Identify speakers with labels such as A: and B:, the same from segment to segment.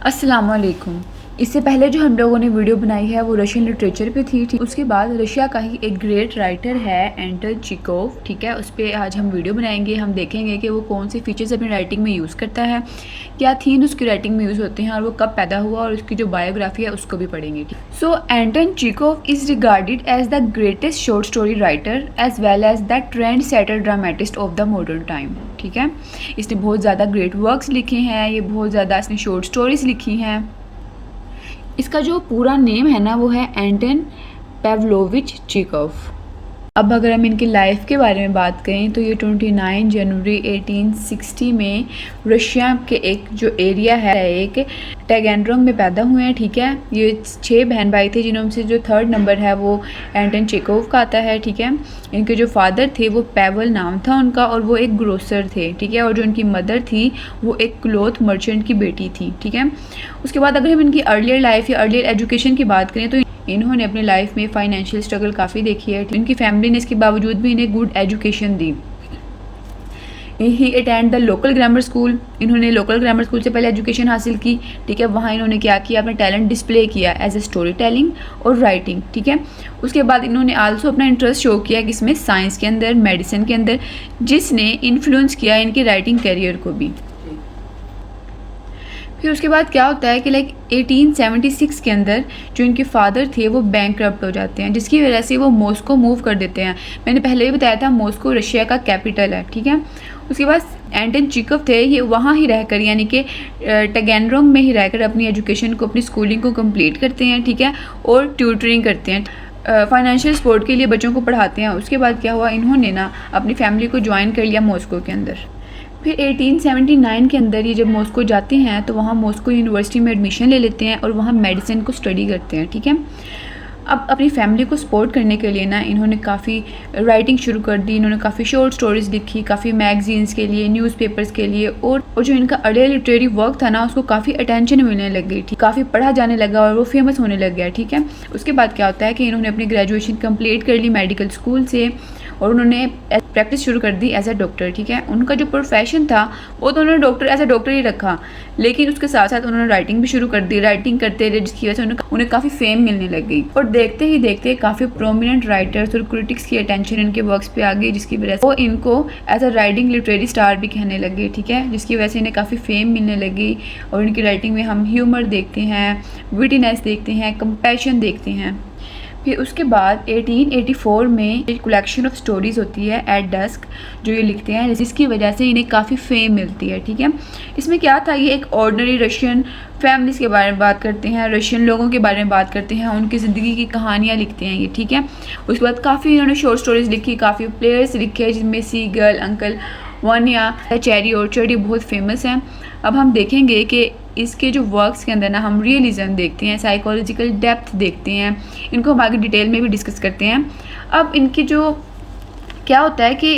A: अस्सलामुअलैकुम। इससे पहले जो हम लोगों ने वीडियो बनाई है वो रशियन लिटरेचर पे थी। ठीक, उसके बाद रशिया का ही एक ग्रेट राइटर है एंटन चेखोव। ठीक है, उस पर आज हम वीडियो बनाएंगे। हम देखेंगे कि वो कौन से फीचर्स अपनी राइटिंग में यूज़ करता है, क्या थीम उसकी राइटिंग में यूज़ होते हैं और वो कब पैदा हुआ, और उसकी जो बायोग्राफी है उसको भी पढ़ेंगे। So Anton Chekhov is regarded as the greatest short story writer as well as the trend setter dramatist of the modern time. ठीक है, इसने बहुत ज़्यादा ग्रेट वर्क्स लिखे हैं, ये बहुत ज़्यादा इसने शॉर्ट स्टोरीज़ लिखी हैं। इसका जो पूरा नेम है ना वो है एंटन पाव्लोविच चेखोव। अब अगर हम इनकी लाइफ के बारे में बात करें तो ये 29 जनवरी 1860 में रशिया के एक जो एरिया है एक टैगेनरोग में पैदा हुए हैं। ठीक है, ये 6 बहन भाई थे जिनमें से जो 3rd नंबर है वो एंटन चेखोव का आता है। ठीक है, इनके जो फादर थे वो पैवल नाम था उनका और वो एक ग्रोसर थे। ठीक है, और जो इनकी मदर थी वो एक क्लॉथ मर्चेंट की बेटी थी। ठीक है, उसके बाद अगर हम इनकी अर्लियर लाइफ या अर्लियर एजुकेशन की बात करें तो इन्होंने अपनी लाइफ में फाइनेंशियल स्ट्रगल काफ़ी देखी है। इनकी फैमिली ने इसके बावजूद भी इन्हें good education the. He attend the local grammar school. इन्होंने लोकल ग्रामर स्कूल से पहले एजुकेशन हासिल की। ठीक है, वहाँ इन्होंने क्या किया, अपना टैलेंट डिस्प्ले किया एज ए स्टोरी टेलिंग और राइटिंग। ठीक है, उसके बाद इन्होंने आल्सो अपना इंटरेस्ट शो किया किसमें, साइंस के अंदर, मेडिसिन के अंदर, जिसने इन्फ्लुएंस किया इनके राइटिंग करियर को भी। फिर उसके बाद क्या होता है कि 1876 के अंदर जो इनके फादर थे वो बैंकक्रप्ट हो जाते हैं, जिसकी वजह से वो मॉस्को मूव कर देते हैं। मैंने पहले भी बताया था मॉस्को रशिया का कैपिटल है। ठीक है, उसके बाद एंटन चेखोव थे, ये वहाँ ही रहकर यानी कि टैगेनरोग में ही रहकर अपनी एजुकेशन को, अपनी स्कूलिंग को कंप्लीट करते हैं। ठीक है, और ट्यूटरिंग करते हैं, फाइनेंशियल सपोर्ट के लिए बच्चों को पढ़ाते हैं। उसके बाद क्या हुआ, इन्होंने ना अपनी फैमिली को ज्वाइन कर लिया मॉस्को के अंदर। फिर 1879 के अंदर ये जब मॉस्को जाते हैं तो वहाँ मॉस्को यूनिवर्सिटी में एडमिशन ले लेते हैं और वहाँ मेडिसिन को स्टडी करते हैं। ठीक है, अब अपनी फैमिली को सपोर्ट करने के लिए ना इन्होंने काफ़ी राइटिंग शुरू कर दी। इन्होंने काफ़ी शॉर्ट स्टोरीज़ लिखी, काफ़ी मैगजीन्स के लिए, न्यूज़पेपर्स के लिए, और जो इनका अर्लियर लिटरेरी वर्क था ना उसको काफ़ी अटेंशन मिलने लग गई थी, काफ़ी पढ़ा जाने लगा और वो फेमस होने लग गया। ठीक है, उसके बाद क्या होता है कि इन्होंने अपनी ग्रेजुएशन कंप्लीट कर ली मेडिकल स्कूल से और उन्होंने प्रैक्टिस शुरू कर दी एज ए डॉक्टर। ठीक है, उनका जो प्रोफेशन था वो तो उन्होंने डॉक्टर एज ए डॉक्टर ही रखा, लेकिन उसके साथ साथ उन्होंने राइटिंग भी शुरू कर दी। राइटिंग करते रहे जिसकी वजह से उन्हें काफ़ी फेम मिलने लग गई और देखते ही देखते काफ़ी प्रोमिनेंट राइटर्स और क्रिटिक्स की अटेंशन इनके वर्क्स पे आ गई, जिसकी वजह से वो इनको as a writing literary star भी कहने लगे। ठीक है, जिसकी वजह से इन्हें काफ़ी फेम मिलने लगी और इनकी राइटिंग में हम ह्यूमर देखते हैं, विटीनेस देखते हैं, कंपैशन देखते हैं। फिर उसके बाद 1884 में एक कलेक्शन ऑफ स्टोरीज़ होती है एट डस्क जो ये लिखते हैं, जिसकी वजह से इन्हें काफ़ी फेम मिलती है। ठीक है, इसमें क्या था, ये एक ऑर्डिनरी रशियन फैमिलीज़ के बारे में बात करते हैं, रशियन लोगों के बारे में बात करते हैं, उनकी ज़िंदगी की कहानियाँ लिखते हैं ये। ठीक है, उसके बाद काफ़ी इन्होंने शॉर्ट स्टोरीज़ लिखी, काफ़ी प्लेयर्स लिखे जिनमें सी गर्ल, अंकल वनिया, चेरी ऑर्चर्ड ये बहुत फेमस हैं। अब हम देखेंगे कि इसके जो वर्क्स के अंदर ना हम रियलिज्म देखते हैं, साइकोलॉजिकल डेप्थ देखते हैं, इनको हम आगे डिटेल में भी डिस्कस करते हैं। अब इनकी जो क्या होता है कि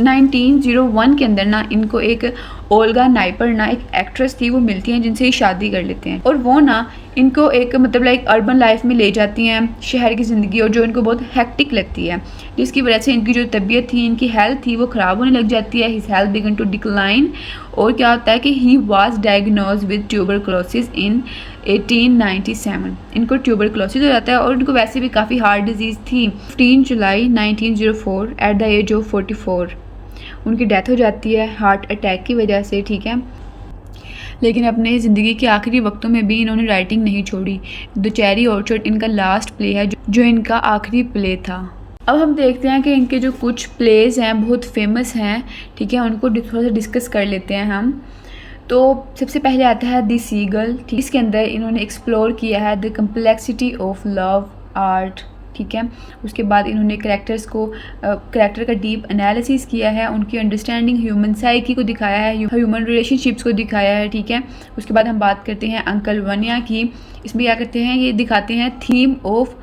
A: 1901 के अंदर ना इनको एक ओल्गा नाइपर ना एक एक्ट्रेस थी वो मिलती हैं, जिनसे ही शादी कर लेते हैं और वो ना इनको एक मतलब अर्बन लाइफ में ले जाती हैं, शहर की ज़िंदगी, और जो इनको बहुत हेक्टिक लगती है, जिसकी वजह से इनकी जो तबीयत थी, इनकी हेल्थ थी वो ख़राब होने लग जाती है। His health began to decline और क्या होता है कि he was diagnosed with tuberculosis in 1897। इनको ट्यूबरक्लोसिस हो जाता है और इनको वैसे भी काफ़ी हार्ट डिजीज़ थी। 15 जुलाई 1904 एट द एज ऑफ 44 उनकी डेथ हो जाती है हार्ट अटैक की वजह से। ठीक है, लेकिन अपने ज़िंदगी के आखिरी वक्तों में भी इन्होंने राइटिंग नहीं छोड़ी। द चेरी ऑर्चर्ड इनका लास्ट प्ले है जो इनका आखिरी प्ले था। अब हम देखते हैं कि इनके जो कुछ प्लेस हैं बहुत फेमस हैं। ठीक है, उनको थोड़ा सा डिस्कस कर लेते हैं हम। तो सबसे पहले आता है द सीगल। इसके अंदर इन्होंने एक्सप्लोर किया है the complexity of love art. ठीक है, उसके बाद इन्होंने करैक्टर का डीप एनालिसिस किया है, उनकी अंडरस्टैंडिंग ह्यूमन साइकी को दिखाया है, ह्यूमन रिलेशनशिप्स को दिखाया है। ठीक है, उसके बाद हम बात करते हैं अंकल वनिया की। इसमें क्या करते हैं, ये दिखाते हैं थीम ऑफ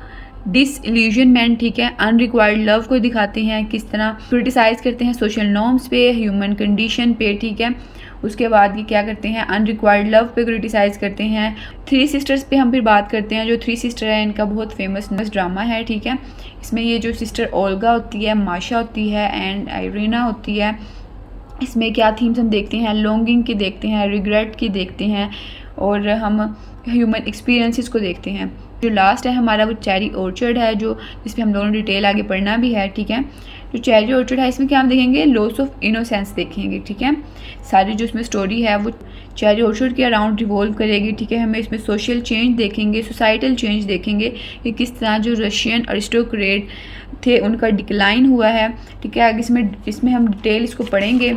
A: डिसइल्यूजनमेंट। ठीक है, अनरिक्वायर्ड लव को दिखाते हैं, किस तरह क्रिटिसाइज़ करते हैं सोशल नॉर्म्स पे, ह्यूमन कंडीशन पे। ठीक है, उसके बाद ये क्या करते हैं, अनरिक्वायर्ड लव पे क्रिटिसाइज़ करते हैं। 3 सिस्टर्स पे हम फिर बात करते हैं। जो 3 सिस्टर है इनका बहुत फेमस ड्रामा है। ठीक है, इसमें ये जो सिस्टर ओल्गा होती है, माशा होती है एंड आयरीना होती है। इसमें क्या थीम्स हम देखते हैं, लॉन्गिंग की देखते हैं, रिग्रेट की देखते हैं, और हम ह्यूमन एक्सपीरियंसेस को देखते हैं। जो लास्ट है हमारा वो चेरी ऑर्चर्ड है, जो जिसमें हम लोगों ने डिटेल आगे पढ़ना भी है, ठीक है। जो चेरी ऑर्चर्ड है इसमें क्या हम देखेंगे, लॉस ऑफ इनोसेंस देखेंगे, ठीक है। सारी जो इसमें स्टोरी है वो चेरी ऑर्चर्ड के अराउंड रिवॉल्व करेगी, ठीक है। हमें इसमें सोशल चेंज देखेंगे, सोसाइटल चेंज देखेंगे कि किस तरह जो रशियन अरिस्टोक्रेट थे उनका डिक्लाइन हुआ है, ठीक है। आगे इसमें हम डिटेल इसको पढ़ेंगे।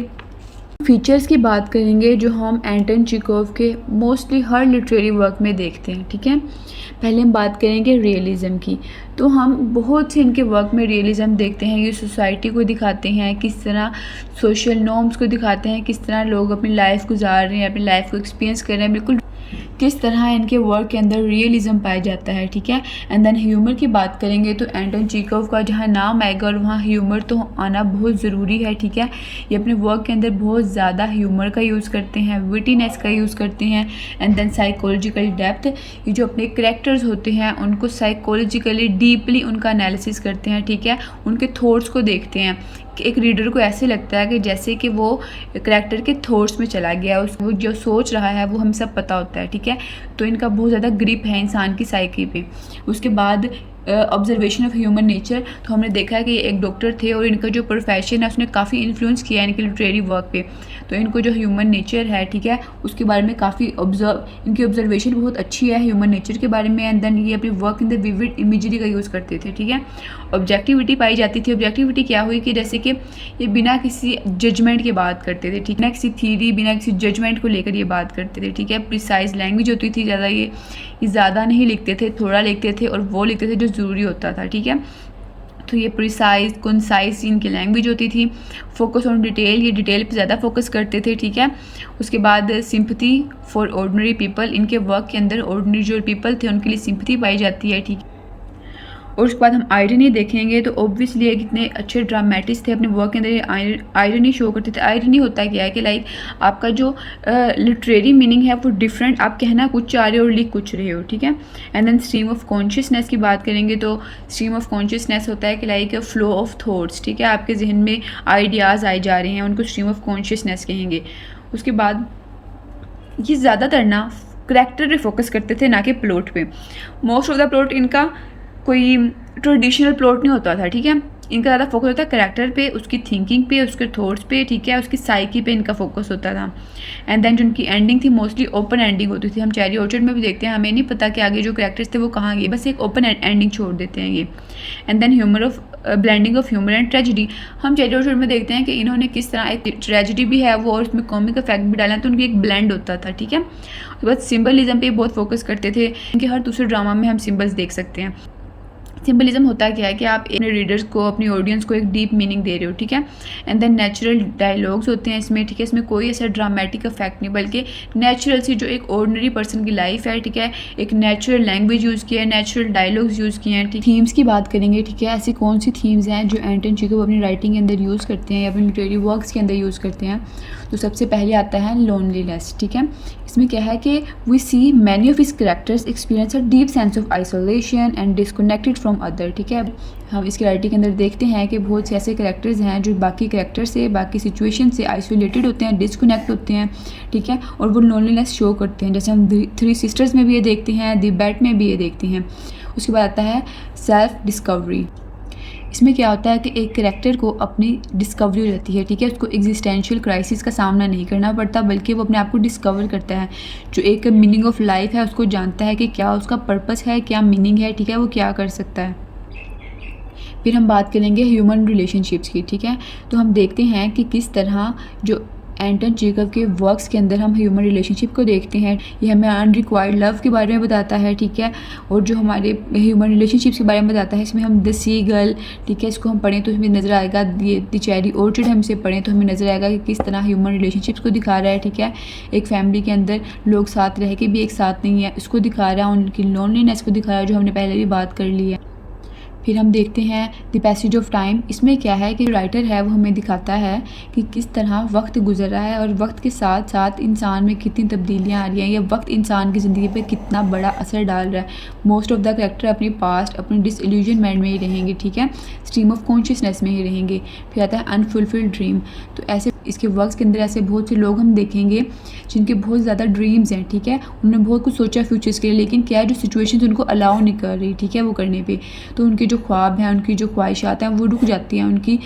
A: फीचर्स की बात करेंगे जो हम एंटन चेखोव के मोस्टली हर लिटरेरी वर्क में देखते हैं, ठीक है। पहले हम बात करेंगे रियलिज़म की। तो हम बहुत से इनके वर्क में रियलिज़म देखते हैं। ये सोसाइटी को दिखाते हैं, किस तरह सोशल नॉर्म्स को दिखाते हैं, किस तरह लोग अपनी लाइफ गुजार रहे हैं, अपनी लाइफ को एक्सपीरियंस कर रहे हैं, बिल्कुल किस तरह इनके वर्क के अंदर रियलिज़म पाया जाता है, ठीक है। एंड देन ह्यूमर की बात करेंगे तो एंटन चेखोव का जहाँ नाम आएगा और वहाँ ह्यूमर तो आना बहुत ज़रूरी है, ठीक है। ये अपने वर्क के अंदर बहुत ज़्यादा ह्यूमर का यूज़ करते हैं, विटीनेस का यूज़ करते हैं। एंड देन साइकोलॉजिकल डेप्थ, ये जो अपने करैक्टर्स होते हैं उनको साइकोलॉजिकली डीपली उनका एनालिसिस करते हैं, ठीक है। उनके थॉट्स को देखते हैं कि एक रीडर को ऐसे लगता है कि जैसे कि वो करैक्टर के थॉट्स में चला गया, वो जो सोच रहा है वो हम सब पता होता है, ठीक है। तो इनका बहुत ज़्यादा ग्रिप है इंसान की साइकी पे। उसके बाद ऑब्जर्वेशन ऑफ ह्यूमन नेचर, तो हमने देखा है कि एक डॉक्टर थे और इनका जो प्रोफेशन है उसने काफ़ी इन्फ्लुएंस किया है इनके लिटरेरी वर्क पे। तो इनको जो ह्यूमन नेचर है, ठीक है, उसके बारे में काफ़ी इनकी ऑब्जर्वेशन बहुत अच्छी है ह्यूमन नेचर के बारे में। एंड देन ये अपने work in the vivid imagery का यूज़ करते थे, ठीक है। ऑब्जेक्टिविटी पाई जाती थी। ऑब्जेक्टिविटी क्या हुई कि जैसे कि ये बिना किसी जजमेंट के बात करते थे, ठीक है, किसी थीरी बिना किसी जजमेंट को लेकर ये बात करते थे, ठीक है। प्रिसाइज लैंग्वेज होती थी ज़्यादा, ये ज़्यादा नहीं लिखते थे, थोड़ा लिखते थे और वो लिखते थे जो ज़रूरी होता था, ठीक है। तो ये प्रिसाइज कंसाइज इनकी लैंग्वेज होती थी। फोकस ऑन डिटेल, ये डिटेल पे ज़्यादा फोकस करते थे, ठीक है। उसके बाद सिंपथी फॉर ऑर्डिनरी पीपल, इनके वर्क के अंदर ऑर्डिनरी जो पीपल थे उनके लिए सिंपथी पाई जाती है, ठीक है। और उसके बाद हम आयरनी देखेंगे तो ऑब्वियसली ये कितने अच्छे ड्रामेटिस्ट थे, अपने वर्क के अंदर आयरनी शो करते थे। आयरनी होता क्या है कि लाइक आपका जो लिटरेरी मीनिंग है वो डिफरेंट, आप कहना कुछ चाह रहे हो और लिख कुछ रहे हो, ठीक है। And then stream of consciousness की बात करेंगे तो स्ट्रीम ऑफ कॉन्शियसनेस होता है कि लाइक फ्लो ऑफ थॉट्स, ठीक है, आपके जहन में आइडियाज़ आए जा रहे हैं, उनको स्ट्रीम ऑफ कॉन्शियसनेस कहेंगे। उसके बाद ये ज़्यादातर ना करैक्टर पे फोकस करते थे, ना कि प्लॉट पे। मोस्ट ऑफ द प्लॉट इनका कोई ट्रेडिशनल प्लॉट नहीं होता था, ठीक है। इनका ज़्यादा फोकस होता है करैक्टर पे, उसकी थिंकिंग पे, उसके थॉट्स पे, ठीक है, उसकी साइकी पे इनका फोकस होता था। एंड देन जो उनकी एंडिंग थी मोस्टली ओपन एंडिंग होती थी। हम चेरी ऑर्चर्ड में भी देखते हैं, हमें नहीं पता कि आगे जो करैक्टर्स थे वो कहाँ गए, बस एक ओपन एंडिंग छोड़ देते हैं ये। And then humour of blending of humour and tragedy, हम चेरी ऑर्चर्ड में देखते हैं कि इन्होंने किस तरह एक ट्रेजिडी भी है वो और उसमें कॉमिक इफेक्ट भी डाला, तो उनकी एक ब्लेंड होता था, ठीक है। उसके बाद सिम्बलिज्म पे बहुत फोकस करते थे। इनके हर दूसरे ड्रामा में हम सिम्बल्स देख सकते हैं। सिंबलिज्म होता क्या है कि आप अपने रीडर्स को, अपनी ऑडियंस को एक डीप मीनिंग दे रहे हो, ठीक है। एंड देन नेचुरल डायलॉग्स होते हैं इसमें, ठीक है। इसमें कोई ऐसा ड्रामेटिक इफेक्ट नहीं, बल्कि नेचुरल सी जो एक ऑर्डिनरी पर्सन की लाइफ है, ठीक है, एक नेचुरल लैंग्वेज यूज़ किया है, नेचुरल डायलॉग्स यूज़ किए हैं, ठीक। थीम्स की बात करेंगे, ठीक है, ऐसी कौन सी थीम्स हैं जो एंटन चेखोव अपनी राइटिंग के अंदर यूज़ करते हैं या अपनी लिटरेरी वर्क्स के अंदर यूज़ करते हैं। तो सबसे पहले आता है लोनलीनेस, ठीक है। इसमें क्या है कि we see many of his characters experience a deep sense of isolation and disconnected from other, ठीक है। हम इसकी राइटिंग के अंदर देखते हैं कि बहुत से ऐसे कैरेक्टर्स हैं जो बाकी कैरेक्टर से, बाकी सिचुएशन से आइसोलेटेड होते हैं, डिस्कनेक्ट होते हैं, ठीक है, और वो लोनलीनेस शो करते हैं। जैसे हम थ्री सिस्टर्स में भी ये देखते हैं, द बैट में भी ये देखते हैं। उसके बाद आता है सेल्फ डिस्कवरी। इसमें क्या होता है कि एक कैरेक्टर को अपनी डिस्कवरी रहती है, ठीक है, उसको एग्जिस्टेंशियल क्राइसिस का सामना नहीं करना पड़ता, बल्कि वो अपने आप को डिस्कवर करता है। जो एक मीनिंग ऑफ लाइफ है उसको जानता है कि क्या उसका पर्पस है, क्या मीनिंग है, ठीक है, वो क्या कर सकता है। फिर हम बात करेंगे ह्यूमन रिलेशनशिप्स की, ठीक है। तो हम देखते हैं कि किस तरह जो एंटन चेखोव के वर्क्स के अंदर हम ह्यूमन रिलेशनशिप को देखते हैं। ये हमें अनरिक्वायर्ड लव के बारे में बताता है, ठीक है, और जो हमारे ह्यूमन रिलेशनशिप्स के बारे में बताता है, इसमें हम द सी गर्ल, ठीक है, इसको हम पढ़ें तो हमें नज़र आएगा, ये द चेरी ऑर्चर्ड हम इसे पढ़ें तो हमें नज़र आएगा कि किस तरह ह्यूमन रिलेशनशिप्स को दिखा रहा है, ठीक है। एक फैमिली के अंदर लोग साथ रह के भी एक साथ नहीं है, इसको दिखा रहा है, उनकी लोनलीनेस को दिखा रहा है, जो हमने पहले भी बात कर ली है। फिर हम देखते हैं द पैसेज ऑफ टाइम। इसमें क्या है कि राइटर है वो हमें दिखाता है कि किस तरह वक्त गुजर रहा है और वक्त के साथ साथ इंसान में कितनी तब्दीलियां आ रही हैं, या वक्त इंसान की ज़िंदगी पे कितना बड़ा असर डाल रहा है। मोस्ट ऑफ द कैरेक्टर अपनी पास्ट, अपनी डिसइल्यूजनमेंट में ही रहेंगे, ठीक है, स्ट्रीम ऑफ कॉन्शियसनेस में ही रहेंगे। फिर आता है अनफुलफिल्ड ड्रीम। तो ऐसे इसके वर्क्स के अंदर ऐसे बहुत से लोग हम देखेंगे जिनके बहुत ज़्यादा ड्रीम्स हैं, ठीक है, उन्होंने बहुत कुछ सोचा फ्यूचर्स के लिए, लेकिन क्या है जो सिचुएशंस उनको अलाउ नहीं कर रही, ठीक है, वो करने पे, तो उनके जो ख्वाब हैं, उनकी जो ख्वाहिशात हैं वो रुक जाती हैं, उनकी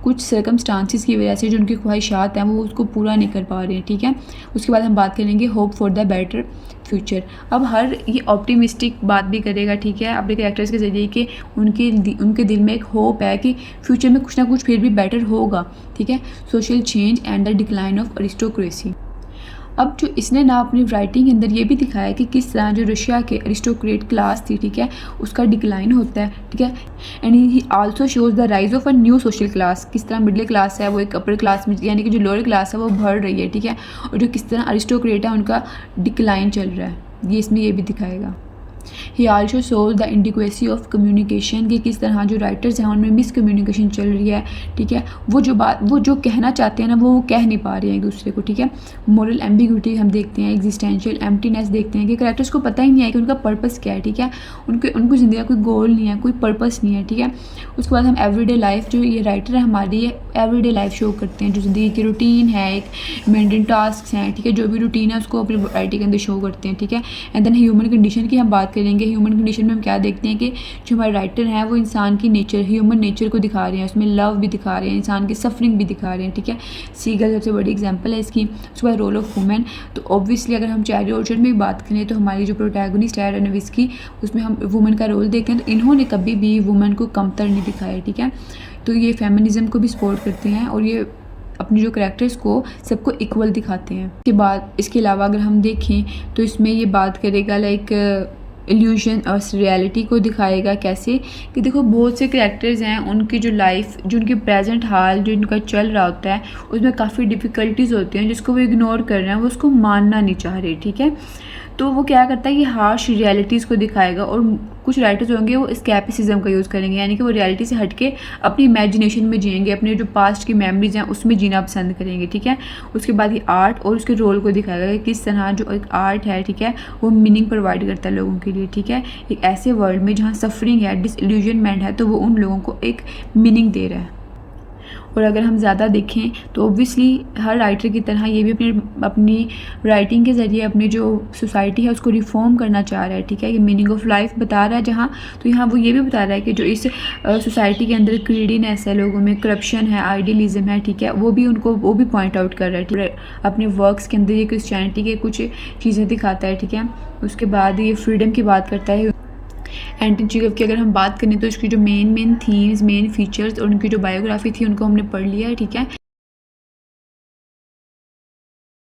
A: कुछ सर्कमस्टांसिस की वजह से जो उनकी ख्वाहिशात हैं वो उसको पूरा नहीं कर पा रहे हैं, ठीक है। उसके बाद हम बात करेंगे hope for the better future. अब हर ये ऑप्टिमिस्टिक बात भी करेगा, ठीक है, अपने कैरेक्टर्स के ज़रिए कि उनके दिल में एक होप है कि फ्यूचर में कुछ ना कुछ फिर भी बेटर होगा, ठीक है। Social change and the decline of aristocracy. अब जो इसने ना अपनी राइटिंग के अंदर ये भी दिखाया कि किस तरह जो रशिया के अरिस्टोक्रेट क्लास थी, ठीक है, उसका डिक्लाइन होता है, ठीक है। And he also shows the rise of a new social class, किस तरह मिडिल क्लास है वो एक अपर क्लास में, यानी कि जो लोअर क्लास है वो बढ़ रही है, ठीक है, और जो किस तरह अरिस्टोक्रेट है उनका डिक्लाइन चल रहा है, ये इसमें ये भी दिखाएगा। He also shows the inadequacy of communication, कि किस तरह जो राइटर्स हैं उनमें मिसकम्युनिकेशन चल रही है, ठीक है, वो जो कहना चाहते हैं ना वो कह नहीं पा रहे हैं एक दूसरे को, ठीक है। मोरल एम्बिग्यूटी हम देखते हैं, एग्जिस्टेंशियल एम्प्टीनेस देखते हैं कि कैरेक्टर्स को पता ही नहीं है कि उनका पर्पस क्या है, ठीक है, उनको ज़िंदगी का कोई गोल नहीं है, कोई पर्पस नहीं है, ठीक है। उसके बाद हम एवरीडे लाइफ, जो ये राइटर है हमारी ये एवरीडे लाइफ शो करते हैं, जो ज़िंदगी की रूटीन है, एक मेंटेन टास्क हैं, ठीक है, जो भी रूटीन है उसको अपनी राइटिंग के अंदर शो करते हैं, ठीक है। एंड देन ह्यूमन कंडीशन की हम बात करेंगे। ह्यूमन कंडीशन में हम क्या देखते हैं कि जो हमारे राइटर हैं वो इंसान की नेचर, ह्यूमन नेचर को दिखा रहे हैं, उसमें लव भी दिखा रहे हैं, इंसान की सफरिंग भी दिखा रहे हैं, ठीक है। सीगल सबसे बड़ी एग्जांपल है इसकी। उसके बाद रोल ऑफ वुमेन, तो ऑब्वियसली अगर हम चेरी ऑर्चर्ड में भी बात करें तो हमारी जो प्रोटैगनिस्ट है रेनोविस्की, उसमें हम वुमेन का रोल देखते हैं, तो इन्होंने कभी भी वुमेन को कमतर नहीं दिखाया, ठीक है। तो ये फेमिनिज्म को भी सपोर्ट करते हैं और ये अपनी जो करैक्टर्स को सबको इक्वल दिखाते हैं। इसके बाद इसके अलावा अगर हम देखें तो इसमें ये बात करेगा लाइक इल्यूजन और रियलिटी को दिखाएगा, कैसे कि देखो बहुत से करैक्टर्स हैं उनकी जो लाइफ, जो उनकी प्रेजेंट हाल जो उनका चल रहा होता है उसमें काफ़ी डिफ़िकल्टीज होती हैं जिसको वो इग्नोर कर रहे हैं, वो उसको मानना नहीं चाह रहे, ठीक है। तो वो क्या करता है कि हार्श रियलिटीज़ को दिखाएगा, और कुछ राइटर्स होंगे वो स्कैपिसिज्म का यूज़ करेंगे, यानी कि वो रियलिटी से हटके अपनी इमेजिनेशन में जिएंगे, अपने जो पास्ट की मेमोरीज हैं उसमें जीना पसंद करेंगे, ठीक है। उसके बाद ये आर्ट और उसके रोल को दिखाएगा कि किस तरह जो एक आर्ट है, ठीक है, वो मीनिंग प्रोवाइड करता है लोगों के लिए, ठीक है। एक ऐसे वर्ल्ड में जहाँ सफरिंग है, डिसइल्यूजनमेंट है, तो वो उन लोगों को एक मीनिंग दे रहा है। और अगर हम ज़्यादा देखें तो ऑब्वियसली हर राइटर की तरह ये भी अपनी राइटिंग के ज़रिए अपनी जो सोसाइटी है उसको रिफॉर्म करना चाह रहा है, ठीक है। ये मीनिंग ऑफ लाइफ बता रहा है जहाँ, तो यहाँ वो ये भी बता रहा है कि जो इस सोसाइटी के अंदर ग्रीडीनेस है, लोगों में करप्शन है, आइडियलिज्म है, ठीक है, वो भी पॉइंट आउट कर रहा है, ठीक है। अपने वर्क्स के अंदर ये क्रिश्चियनिटी के कुछ चीज़ें दिखाता है, ठीक है। उसके बाद ये फ्रीडम की बात करता है। एंटन चेखव की अगर हम बात करें तो इसकी जो मेन थीम्स, मेन फीचर्स और उनकी जो बायोग्राफी थी उनको हमने पढ़ लिया है, ठीक है।